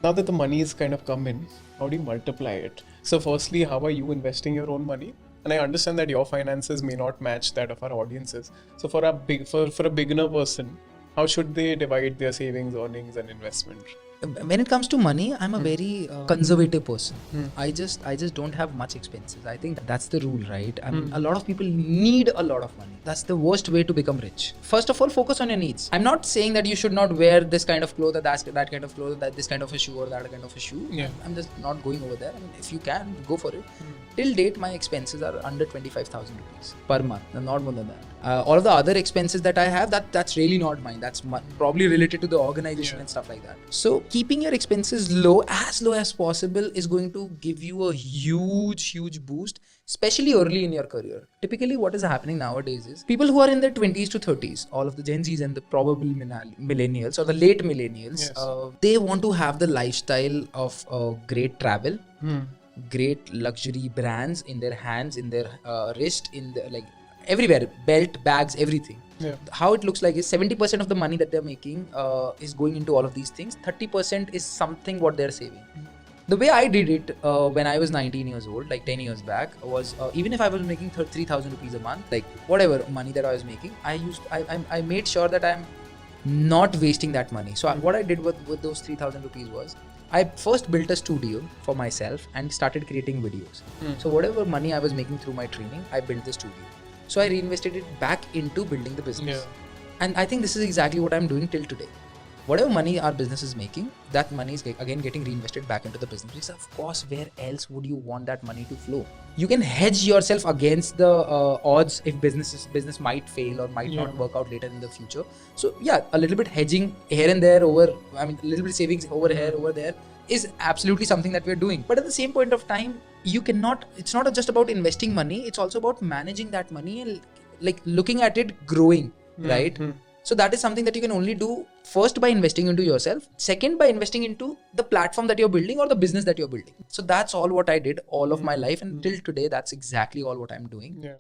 Now that the money is kind of come in, how do you multiply it? So firstly, how are you investing your own money? And I understand that your finances may not match that of our audiences. So for a beginner person, how should they divide their savings, earnings, and investment? When it comes to money, I'm a very conservative person. I just don't have much expenses. I think that's the rule, right? I mean, a lot of people need a lot of money. That's the worst way to become rich. First of all, focus on your needs. I'm not saying that you should not wear this kind of clothes, or that kind of clothes, that this kind of a shoe or that kind of a shoe. Yeah. I'm just not going over there. I mean, if you can, go for it. Till date, my expenses are under 25,000 rupees per month, not more than that. All of the other expenses that I have, that's really not mine. That's probably related to the organization and stuff like that. So keeping your expenses low as possible is going to give you a huge boost, especially early in your career. Typically, what is happening nowadays is people who are in their 20s to 30s, all of the Gen Zs and the probable millennials or the late millennials, they want to have the lifestyle of great travel, great luxury brands in their hands, in their wrist, in their everywhere, belt, bags, everything. Yeah. How it looks like is 70% of the money that they're making is going into all of these things. 30% is something what they're saving. The way I did it when I was 19 years old, like 10 years back, was even if I was making 3,000 rupees a month, like whatever money that I was making, I made sure that I'm not wasting that money. So what I did with those 3,000 rupees was, I first built a studio for myself and started creating videos. So whatever money I was making through my training, I built the studio. So I reinvested it back into building the business. Yeah. And I think this is exactly what I'm doing till today. Whatever money our business is making, that money is again getting reinvested back into the business. Because of course, where else would you want that money to flow? You can hedge yourself against the odds if business might fail or might not work out later in the future. So yeah, a little bit hedging here and there a little bit savings over here, over there is absolutely something that we're doing. But at the same point of time, it's not just about investing money, it's also about managing that money and looking at it growing, right? So that is something that you can only do first by investing into yourself, second by investing into the platform that you're building or the business that you're building. So that's all what I did all of my life, and till today, that's exactly all what I'm doing. Yeah.